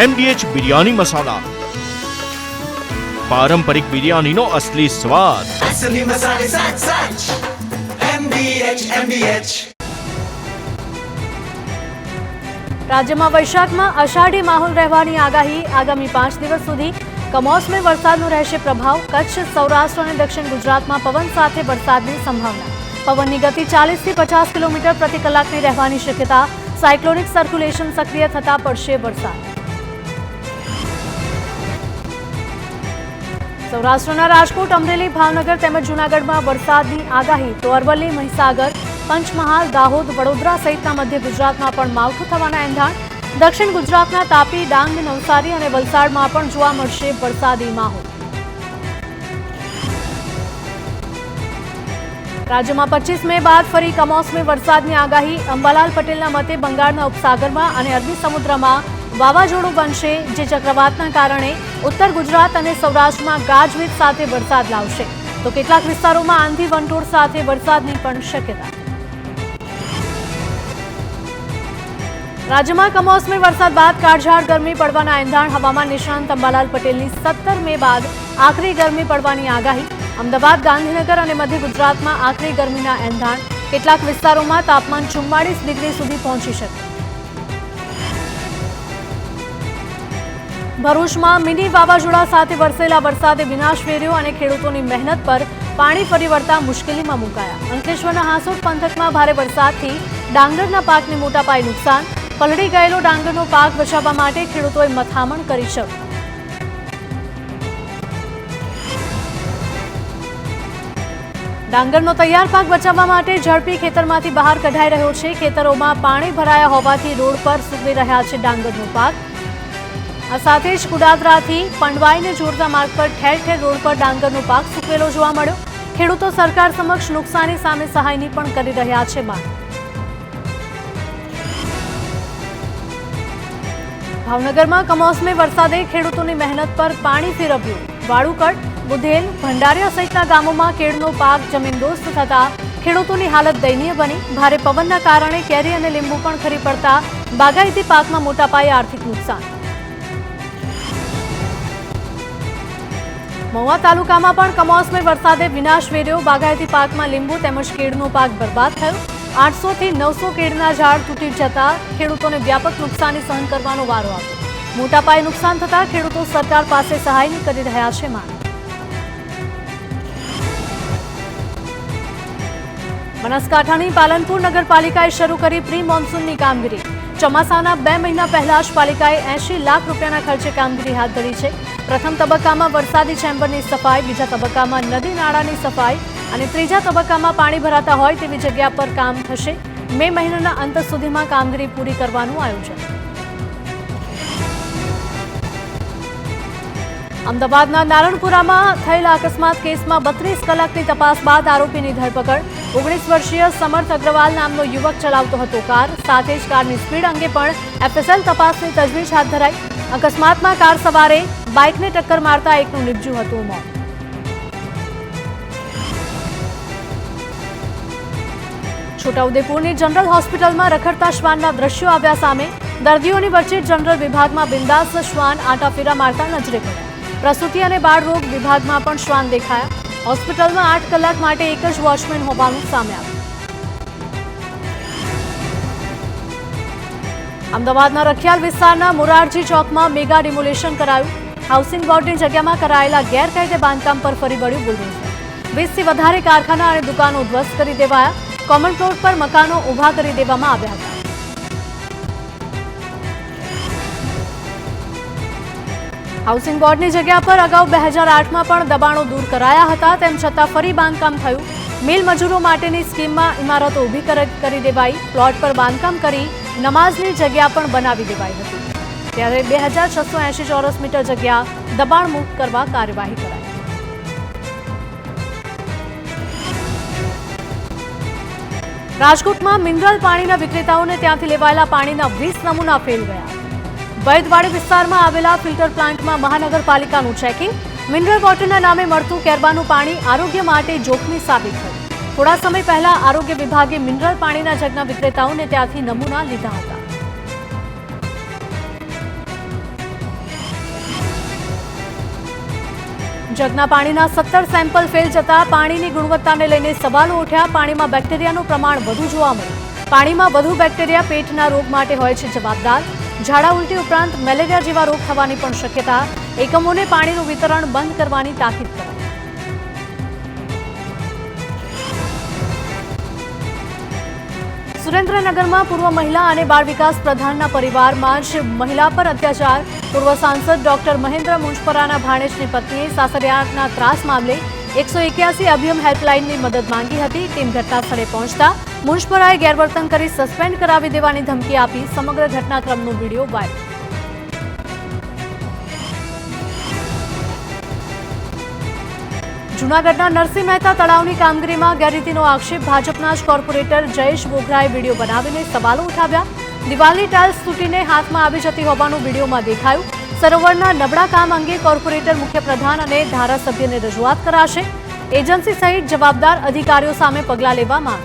MDH biryani મસાલા, પારંપરિક બિરયાનીનો અસલી સ્વાદ. असली मसाले सच सच MDH. રાજ્યમાં વૈશાખમાં અષાઢી માહોલ રહેવાની આગાહી. આગામી 5 દિવસ સુધી કમોસમી વરસાદનો રહેશે પ્રભાવ. કચ્છ, સૌરાષ્ટ્ર અને દક્ષિણ ગુજરાતમાં પવન સાથે વરસાદની સંભાવના. પવનની ગતિ 40 થી 50 કિલોમીટર પ્રતિ કલાકની રહેવાની શક્યતા. સાયક્લોનિક સર્ક્યુલેશન સક્રિય થતા પડશે વરસાદ. સૌરાષ્ટ્રના રાજકોટ, અમરેલી, ભાવનગર તેમજ જૂનાગઢમાં વરસાદની આગાહી. તો અરવલ્લી, મહીસાગર, પંચમહાલ, દાહોદ, વડોદરા સહિતના મધ્ય ગુજરાતમાં પણ માવઠું થવાના એંધાણ. દક્ષિણ ગુજરાતના તાપી, ડાંગ, નવસારી અને વલસાડમાં પણ જોવા મળશે વરસાદી માહોલ. રાજ્યમાં 25 મે બાદ ફરી કમોસમી વરસાદની આગાહી. અંબાલાલ પટેલના મતે બંગાળના ઉપસાગરમાં અને અરબી સમુદ્રમાં વાવાઝોડું બનશે, જે ચક્રવાતના કારણે ઉત્તર ગુજરાત અને સૌરાષ્ટ્રમાં ગાજવીજ સાથે વરસાદ લાવશે. તો કેટલાક વિસ્તારોમાં આંધી વંટોળ સાથે વરસાદની પણ શક્યતા. રાજ્યમાં કમોસમી વરસાદ બાદ કાળઝાળ ગરમી પડવાના એંધાણ. હવામાન નિષ્ણાંત અંબાલાલ પટેલની 17 મે બાદ આકરી ગરમી પડવાની આગાહી. અમદાવાદ, ગાંધીનગર અને મધ્ય ગુજરાતમાં આકરી ગરમીના એંધાણ. કેટલાક વિસ્તારોમાં તાપમાન 44 ડિગ્રી સુધી પહોંચી શકે. ભરૂચમાં મિની વાવાઝોડા સાથે વરસેલા વરસાદે વિનાશ વેર્યો અને ખેડૂતોની મહેનત પર પાણી ફરી વળતા મુશ્કેલીમાં મુકાયા. અંકલેશ્વરના હાંસોટ પંથકમાં ભારે વરસાદથી ડાંગરના પાકને મોટા પાયે નુકસાન. પલળી ગયેલો ડાંગરનો પાક બચાવવા માટે ખેડૂતોએ મથામણ કરી શરૂ. ડાંગરનો તૈયાર પાક બચાવવા માટે ઝડપી ખેતરમાંથી બહાર કઢાઈ રહ્યો છે. ખેતરોમાં પાણી ભરાયા હોવાથી રોડ પર સૂકવી રહ્યા છે ડાંગરનો પાક. આ સાથે જ કુડાદરાથી પંડવાઈને જોડતા માર્ગ પર ઠેર ઠેર રોડ પર ડાંગરનો પાક સૂકવેલો જોવા મળ્યો. ખેડૂતો સરકાર સમક્ષ નુકસાની સામે સહાયની પણ કરી રહ્યા છે માંગ. ભાવનગરમાં કમોસમી વરસાદે ખેડૂતોની મહેનત પર પાણી ફેરવ્યું. વાળુકડ, બુધેલ, ભંડારિયા સહિતના ગામોમાં કેળનો પાક જમીનદોસ્ત થતા ખેડૂતોની હાલત દયનીય બની. ભારે પવનના કારણે કેરી અને લીંબુ પણ ખરી પડતા બાગાયતી પાકમાં મોટા પાયે આર્થિક નુકસાન. મહુવા તાલુકામાં પણ કમોસમી વરસાદે વિનાશ વેર્યો. બાગાયતી પાકમાં લીંબુ તેમજ કેળનો પાક બરબાદ થયો. 800 થી 900 કેળના ઝાડ તૂટી જતા ખેડૂતોને વ્યાપક નુકસાની સહન કરવાનો વારો આવ્યો. મોટા પાયે નુકસાન થતા ખેડૂતો સરકાર પાસે સહાયની કરી રહ્યા છે માંગ. બનાસકાંઠાની પાલનપુર નગરપાલિકાએ શરૂ કરી પ્રી મોન્સૂનની કામગીરી. ચોમાસાના 2 મહિના પહેલા જ પાલિકાએ 80 લાખ રૂપિયાના ખર્ચે કામગીરી હાથ ધરી છે. પ્રથમ તબક્કામાં વરસાદી ચેમ્બરની સફાઈ, બીજા તબક્કામાં નદી નાળાની સફાઈ અને ત્રીજા તબક્કામાં પાણી ભરાતા હોય તેવી જગ્યા પર કામ થશે. મે મહિનાના અંત સુધીમાં કામગીરી પૂરી કરવાનું આયોજન. અમદાવાદના નારણપુરામાં થયેલા અકસ્માત કેસમાં 32 કલાકની તપાસ બાદ આરોપીની ધરપકડ. 19 વર્ષીય સમર્થ અગ્રવાલ નામનો યુવક ચલાવતો હતો કાર. સાથે જ કારની સ્પીડ અંગે પણ FSL તપાસની તજવીજ હાથ ધરાઈ. અકસ્માતમાં કાર સવારે બાઇકને ટક્કર મારતા એકનું નીપજ્યું હતું મોત. છોટાઉદેપુરની જનરલ હોસ્પિટલમાં રખડતા શ્વાનના દ્રશ્યો આવ્યા સામે. દર્દીઓની વચ્ચે જનરલ વિભાગમાં બિંદાસ શ્વાન આટાફેરા મારતા નજરે પડ્યા. પ્રસૂતિ અને બાળરોગ વિભાગમાં પણ શ્વાન દેખાયા. હોસ્પિટલમાં 8 કલાક માટે એક જ વોચમેન હોવાનું સામે આવ્યું. અમદાવાદના રખિયાલ વિસ્તારના મોરારજી ચોકમાં મેગા ડિમોલેશન કરાયું. હાઉસિંગ બોર્ડની જગ્યામાં કરાયેલા ગેરકાયદે બાંધકામ પર ફરી વળ્યું બુલડોઝર. 20 થી વધારે કારખાના અને દુકાનો ધ્વસ્ત કરી દેવાયા. કોમન પ્લોટ પર મકાનો ઉભા કરી દેવામાં આવ્યા હતા. હાઉસિંગ બોર્ડની જગ્યા પર અગાઉ 2008માં પણ દબાણો દૂર કરાયા હતા. તેમ છતાં ફરી બાંધકામ થયું. મિલ મજૂરો માટેની સ્કીમમાં ઇમારતો ઊભી કરી દેવાઈ. પ્લોટ પર બાંધકામ કરી નમાઝની જગ્યા પણ બનાવી દેવાઈ હતી. ત્યારે 2680 ચોરસ મીટર જગ્યા દબાણ મુક્ત કરવા કાર્યવાહી કરાઈ. રાજકોટમાં મિનરલ પાણીના વિક્રેતાઓને ત્યાંથી લેવાયેલા પાણીના 20 નમૂના ફેલ ગયા. વૈદવાડી વિસ્તારમાં આવેલા ફિલ્ટર પ્લાન્ટમાં મહાનગરપાલિકાનું ચેકિંગ. મિનરલ વોટરના નામે મળતું કેરબાનું પાણી આરોગ્ય માટે જોખમી સાબિત થયું. થોડા સમય પહેલા આરોગ્ય વિભાગે મિનરલ પાણીના જગના વિક્રેતાઓને ત્યાંથી નમૂના લીધા હતા. જગના પાણીના 17 સેમ્પલ ફેલ જતા પાણીની ગુણવત્તાને લઈને સવાલો ઉઠ્યા. પાણીમાં બેક્ટેરિયાનું પ્રમાણ વધુ જોવા મળ્યું. પાણીમાં વધુ બેક્ટેરિયા પેટના રોગ માટે હોય છે જવાબદાર. ઝાડા ઉલટી ઉપરાંત મેલેરિયા જેવા રોગ થવાની પણ શક્યતા. એકમોને પાણીનું વિતરણ બંધ કરવાની તાકીદ કરાઈ. સુરેન્દ્રનગરમાં પૂર્વ મહિલા અને બાળ વિકાસ પ્રધાનના પરિવારમાં જ મહિલા પર અત્યાચાર. પૂર્વ સાંસદ ડોક્ટર મહેન્દ્ર મુંજપરાના ભાણેજની પત્નીએ સાસરિયાના ત્રાસ મામલે 181 અભિયમ હેલ્પલાઇનની મદદ માંગી હતી. ટીમ ઘટના સ્થળે પહોંચતા મુંજપરાએ ગેરવર્તન કરી સસ્પેન્ડ કરાવી દેવાની ધમકી આપી. સમગ્ર ઘટનાક્રમનો વિડીયો વાયરલ. જૂનાગઢના નરસિંહ મહેતા તળાવની કામગીરીમાં ગેરરીતિનો આક્ષેપ. ભાજપના જ કોર્પોરેટર જયેશ બોઘરાએ વિડીયો બનાવીને સવાલો ઉઠાવ્યા. દિવાલની ટાઇલ્સ તૂટીને હાથમાં આવી જતી હોવાનું વિડીયોમાં દેખાયું. સરોવરના નબળા કામ અંગે કોર્પોરેટર મુખ્યપ્રધાન અને ધારાસભ્યને રજૂઆત કરાશે. એજન્સી સહિત જવાબદાર અધિકારીઓ સામે પગલાં લેવા માંગ.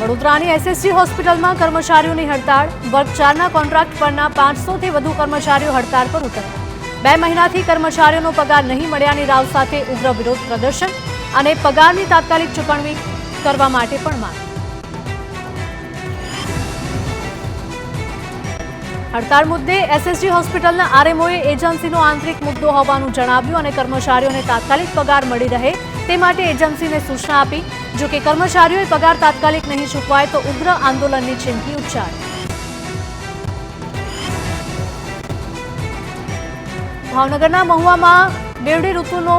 વડોદરાની એસએસજી હોસ્પિટલમાં કર્મચારીઓની હડતાળ. વર્ગ 4ના કોન્ટ્રાક્ટ પરના 500થી વધુ કર્મચારીઓ હડતાળ પર ઉતર્યા. 2 મહિનાથી કર્મચારીઓનો પગાર નહીં મળ્યાની રાવ સાથે ઉગ્ર વિરોધ પ્રદર્શન અને પગારની તાત્કાલિક ચૂકવણી કરવા માટે પણ માંગ. હડતાળ મુદ્દે એસએસજી હોસ્પિટલના આરએમઓએ એજન્સીનો આંતરિક મુદ્દો હોવાનું જણાવ્યું અને કર્મચારીઓને તાત્કાલિક પગાર મળી રહે તે માટે એજન્સીને સૂચના આપી. જો કે કર્મચારીઓએ પગાર તાત્કાલિક નહીં ચૂકવાય તો ઉગ્ર આંદોલનની ચીમકી ઉચ્ચારી. ભાવનગરના મહુવામાં બેવડી ઋતુનો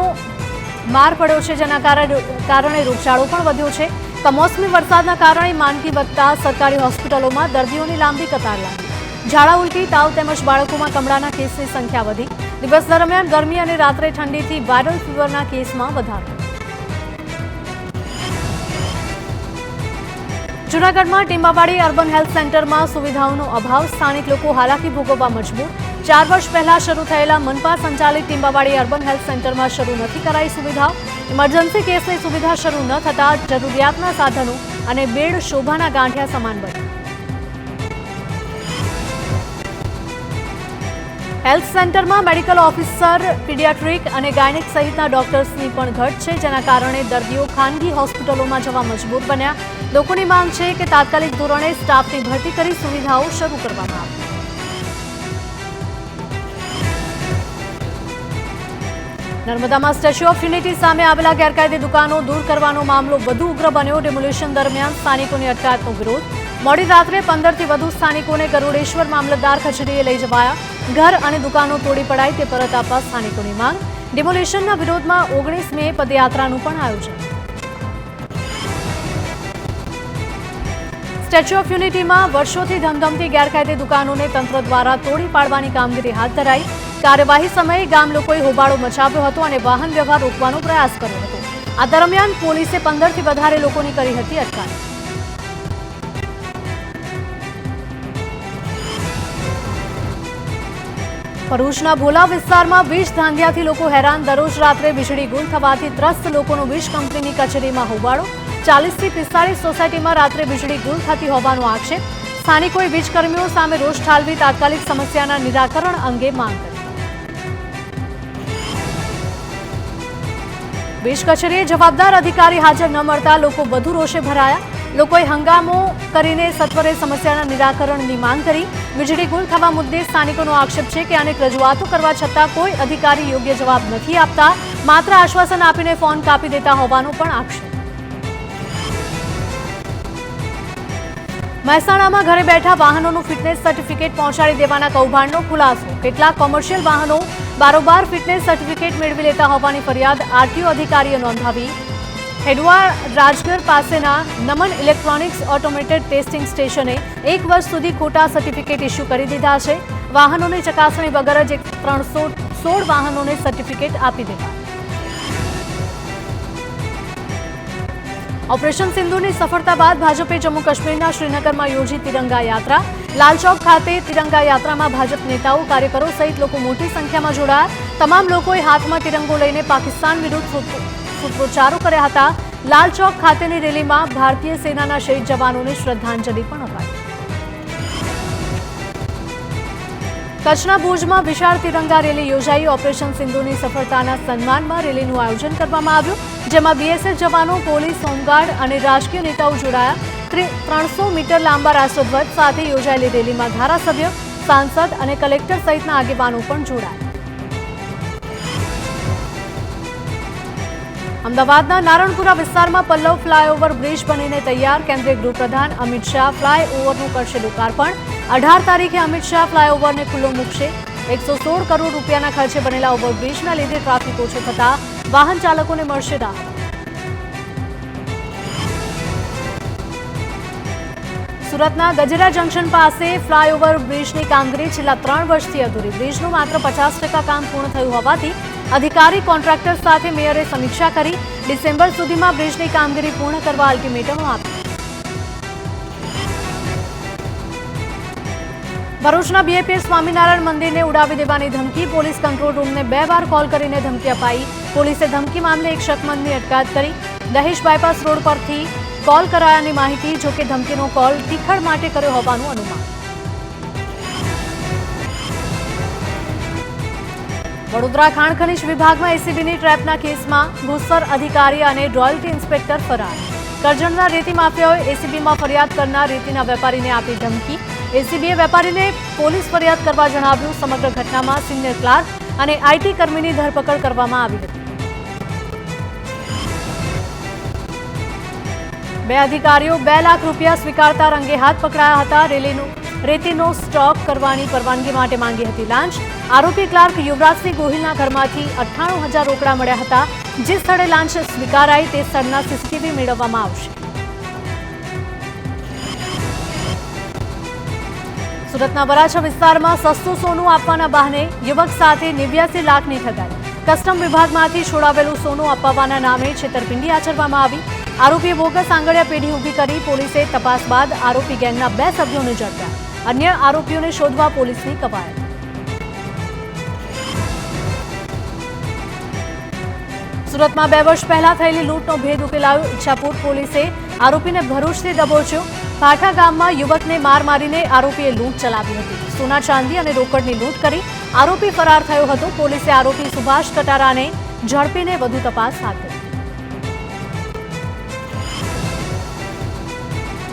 માર પડ્યો છે, જેના કારણે રોગચાળો પણ વધ્યો છે. કમોસમી વરસાદના કારણે માંદગી વધતા સરકારી હોસ્પિટલોમાં દર્દીઓની લાંબી કતાર લાગી. ઝાડા ઉલટી, તાવ તેમજ બાળકોમાં કમળાના કેસની સંખ્યા વધી. દિવસ દરમિયાન ગરમી અને રાત્રે ઠંડીથી વાયરલ ફીવરના કેસમાં વધારો. જૂનાગઢમાં ટીંબાવાડી અર્બન હેલ્થ સેન્ટરમાં સુવિધાઓનો અભાવ. સ્થાનિક લોકો હાલાકી ભોગવવા મજબૂર. 4 વર્ષ પહેલા શરૂ થયેલા મનપા સંચાલિત ટીંબાવાડી અર્બન હેલ્થ સેન્ટરમાં શરૂ નથી કરાઈ સુવિધાઓ. ઇમરજન્સી કેસની સુવિધા શરૂ ન થતા જરૂરિયાતના સાધનો અને બેડ શોભાના ગાંઠિયા સમાન બન્યા. હેલ્થ સેન્ટરમાં મેડિકલ ઓફિસર, પીડિયાટ્રિક અને ગાયનેક સહિતના ડોક્ટર્સની પણ ઘટ છે, જેના કારણે દર્દીઓ ખાનગી હોસ્પિટલોમાં જવા મજબૂર બન્યા. લોકોની માંગ છે કે તાત્કાલિક ધોરણે સ્ટાફની ભરતી કરી સુવિધાઓ શરૂ કરવામાં આવે. નર્મદામાં સ્ટેચ્યુ ઓફ યુનિટી સામે આવેલા ગેરકાયદે દુકાનો દૂર કરવાનો મામલો વધુ ઉગ્ર બન્યો. ડિમોલિશન દરમિયાન સ્થાનિકોની અટકાયતનો વિરોધ. મોડી રાત્રે 15થી વધુ સ્થાનિકોને ગરુડેશ્વર મામલતદાર કચેરીએ લઈ જવાયા. ઘર અને દુકાનો તોડી પડાઈ તે પરત આપવા સ્થાનિકોની માંગ. ડિમોલિશનના વિરોધમાં 19 મે પદયાત્રાનું પણ આયોજન. સ્ટેચ્યુ ઓફ યુનિટીમાં વર્ષોથી ધમધમતી ગેરકાયદે દુકાનોને તંત્ર દ્વારા તોડી પાડવાની કામગીરી હાથ ધરાઈ. કાર્યવાહી સમયે ગામ લોકોએ હોબાળો મચાવ્યો હતો અને વાહન વ્યવહાર રોકવાનો પ્રયાસ કર્યો હતો. આ દરમિયાન પોલીસે 15થી વધારે લોકોની કરી હતી અટકાયત. ભરૂચના ભોલા વિસ્તારમાં વીજ ધાંધિયાથી લોકો હેરાન. દરરોજ રાત્રે વીજળી ગુલ થવાથી ત્રસ્ત લોકોનો વીજ કંપનીની કચેરીમાં હોબાળો. 40થી 45 સોસાયટીમાં રાત્રે વીજળી ગુલ થતી હોવાનો આક્ષેપ. સ્થાનિકોએ વીજકર્મીઓ સામે રોષ ઠાલવી તાત્કાલિક સમસ્યાના નિરાકરણ અંગે માંગ કરી. વીજ કચેરીએ જવાબદાર અધિકારી હાજર ન મળતા લોકો વધુ રોષે ભરાયા. લોકોએ હંગામો કરીને સત્વરે સમસ્યાના નિરાકરણની માંગ કરી. વીજળી ગુલ થવા મુદ્દે સ્થાનિકોનો આક્ષેપ છે કે અનેક રજૂઆતો કરવા છતાં કોઈ અધિકારી યોગ્ય જવાબ નથી આપતા. માત્ર આશ્વાસન આપીને ફોન કાપી દેતા હોવાનો પણ આક્ષેપ. મહેસાણામાં ઘરે બેઠા વાહનોનું ફિટનેસ સર્ટિફિકેટ પહોંચાડી દેવાના કૌભાંડનો ખુલાસો. કેટલાક કોમર્શિયલ વાહનો બારોબાર ફિટનેસ સર્ટિફિકેટ મેળવી લેતા હોવાની ફરિયાદ આરટીઓ અધિકારીએ નોંધાવી. હેડવા રાજગર પાસેના નમન ઇલેક્ટ્રોનિક્સ ઓટોમેટેડ ટેસ્ટિંગ સ્ટેશને 1 વર્ષ સુધી ખોટા સર્ટિફિકેટ ઇસ્યુ કરી દીધા છે. વાહનોની ચકાસણી વગર જ 316 વાહનોને સર્ટિફિકેટ આપી દેવા. ઓપરેશન સિંદૂરની સફળતા બાદ ભાજપે જમ્મુ કાશ્મીરના શ્રીનગરમાં યોજી તિરંગા યાત્રા. લાલચોક ખાતે તિરંગા યાત્રામાં ભાજપ નેતાઓ, કાર્યકરો સહિત લોકો મોટી સંખ્યામાં જોડાયા. તમામ લોકોએ હાથમાં તિરંગો લઈને પાકિસ્તાન વિરુદ્ધ સૂત્રોચ્ચારો કર્યા હતા. લાલચોક ખાતેની રેલીમાં ભારતીય સેનાના શહીદ જવાનોને શ્રદ્ધાંજલિ પણ અપાઈ. કચ્છના ભુજમાં વિશાળ તિરંગા રેલી યોજાઈ. ઓપરેશન સિંધુની સફળતાના સન્માનમાં રેલીનું આયોજન કરવામાં આવ્યું, જેમાં બીએસએફ જવાનો, પોલીસ, હોમગાર્ડ અને રાજકીય નેતાઓ જોડાયા. 300 મીટર લાંબા રાષ્ટ્રધ્વજ સાથે યોજાયેલી રેલીમાં ધારાસભ્ય, સાંસદ અને કલેક્ટર સહિતના આગેવાનો પણ જોડાયા. અમદાવાદના નારણપુરા વિસ્તારમાં પલ્લવ ફ્લાયઓવર બ્રિજ બનીને તૈયાર. કેન્દ્રીય ગૃહપ્રધાન અમિત શાહ ફ્લાયઓવરનું કરશે લોકાર્પણ. 18 તારીખે અમિત શાહ ફ્લાયઓવરને ખુલ્લો મૂકશે. 116 કરોડ રૂપિયાના ખર્ચે બનેલા ઓવરબ્રિજના લીધે ટ્રાફિક ઓછો થતા વાહન ચાલકોને મળશે રાહત. સુરતના ગજેરા જંકશન પાસે ફ્લાયઓવર બ્રિજની કામગીરી છેલ્લા 3 વર્ષથી અધૂરી. બ્રિજનું માત્ર 50% કામ પૂર્ણ થયું હોવાથી અધિકારી કોન્ટ્રાક્ટર સાથે મેયરે સમીક્ષા કરી. ડિસેમ્બર સુધીમાં બ્રિજની કામગીરી પૂર્ણ કરવા અલ્ટિમેટમ આપ્યું. ભરૂચના બીએપીએસ સ્વામિનારાયણ મંદિરને ઉડાવી દેવાની ધમકી. પોલીસ કંટ્રોલ રૂમને 2 વાર કોલ કરીને ધમકી અપાઈ. પોલીસે ધમકી મામલે એક શકમંદની અટકાયત કરી. દહેજ બાયપાસ રોડ પરથી કોલ કરાયાની માહિતી. જોકે ધમકીનો કોલ તીખડ માટે કર્યો હોવાનું અનુમાન. વડોદરા ખાણ ખનીજ વિભાગમાં એસીબીની ટ્રેપના કેસમાં ભૂસ્તર અધિકારી અને રોયલ્ટી ઇન્સ્પેક્ટર ફરાર. કરજણના રેતી માફિયાઓએ એસીબીમાં ફરિયાદ કરનાર રેતીના વેપારીને આપી ધમકી. એસીબીએ વેપારીને પોલીસ ફરિયાદ કરવા જણાવ્યું. સમગ્ર ઘટનામાં સિનિયર ક્લાર્ક અને આઈટી કર્મીની ધરપકડ કરવામાં આવી હતી. 2 અધિકારીઓ 2 લાખ રૂપિયા સ્વીકારતા રંગે હાથ પકડાયા હતા. રેતીનો સ્ટોક કરવાની પરવાનગી માટે માંગી હતી લાંચ. આરોપી ક્લાર્ક યુવરાજસિંહ ગોહિલના ઘરમાંથી 98,000 રોકડા મળ્યા હતા. જે સ્થળે લાંચ સ્વીકારાઈ તે સ્થળના સીસીટીવી મેળવવામાં આવશે. સુરતના વરાછા વિસ્તારમાં સસ્તું સોનું આપવાના બહાને યુવક સાથે 89 લાખની ઠગાઈ. કસ્ટમ વિભાગમાંથી છોડાવેલું સોનું અપાવવાના નામે છેતરપિંડી આચરવામાં આવી. આરોપીએ બોગસ આંગળીયા પેઢી ઊભી કરી. પોલીસે તપાસ બાદ આરોપી ગેંગના 2 સભ્યોને ઝડપ્યા. અન્ય આરોપીઓને શોધવા પોલીસની કવાયત. સુરતમાં 2 વર્ષ પહેલા થયેલી લૂંટનો ભેદ ઉકેલાયો. ઈચ્છાપુર પોલીસે આરોપીને ભરૂચથી દબોચ્યો. ભાઠા ગામમાં યુવકને માર મારીને આરોપીએ લૂંટ ચલાવી હતી. સોના ચાંદી અને રોકડની લૂંટ કરી આરોપી ફરાર થયો હતો. પોલીસે આરોપી સુભાષ કટારાને ઝડપીને વધુ તપાસ હાથ ધરી.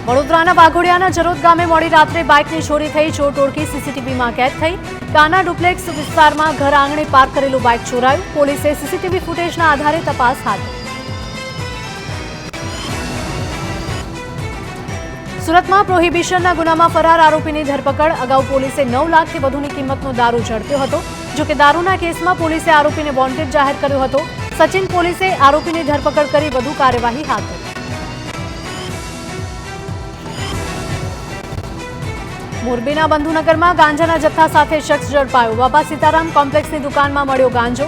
વડોદરાના વાઘોડિયાના જરોદ ગામે મોડી રાત્રે બાઇકની ચોરી થઈ. ચોર ટોળકી સીસીટીવીમાં કેદ થઈ. કાના ડુપ્લેક્સ વિસ્તારમાં ઘર આંગણે પાર્ક કરેલું બાઇક ચોરાયું. પોલીસે સીસીટીવી ફૂટેજના આધારે તપાસ હાથ ધરી. સુરતમાં પ્રોહિબિશનના ગુનામાં ફરાર આરોપીની ધરપકડ. અગાઉ પોલીસે 9 લાખથી વધુની કિંમતનો દારૂ ઝડપ્યો હતો. જોકે દારૂના કેસમાં પોલીસે આરોપીને વોન્ટેડ જાહેર કર્યો હતો. સચિન પોલીસે આરોપીની ધરપકડ કરી વધુ કાર્યવાહી હાથ ધરી. મોરબીના બંધુનગરમાં ગાંજાના જથ્થા સાથે શખ્સ ઝડપાયો. બાબા સીતારામ કોમ્પ્લેક્સની દુકાનમાં મળ્યો ગાંજો.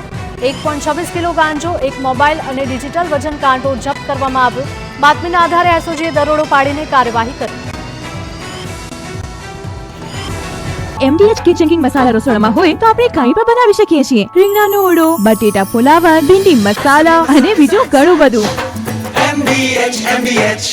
1.26 કિલો ગાંજો, 1 મોબાઈલ અને ડિજિટલ વજન કાંટો જપ્ત કરવામાં આવ્યો. બાતમીના આધારે એસઓજીએ દરોડો પાડીને કાર્યવાહી કરી. MDH કિચન કિંગ મસાલા રસોડામાં હોય તો આપણે કંઈ પણ બનાવી શકીએ છીએ. રીંગણાનો ઓળો, બટેટા ફુલાવર, ભીંડી મસાલા અને બીજું ઘણું બધું. MDH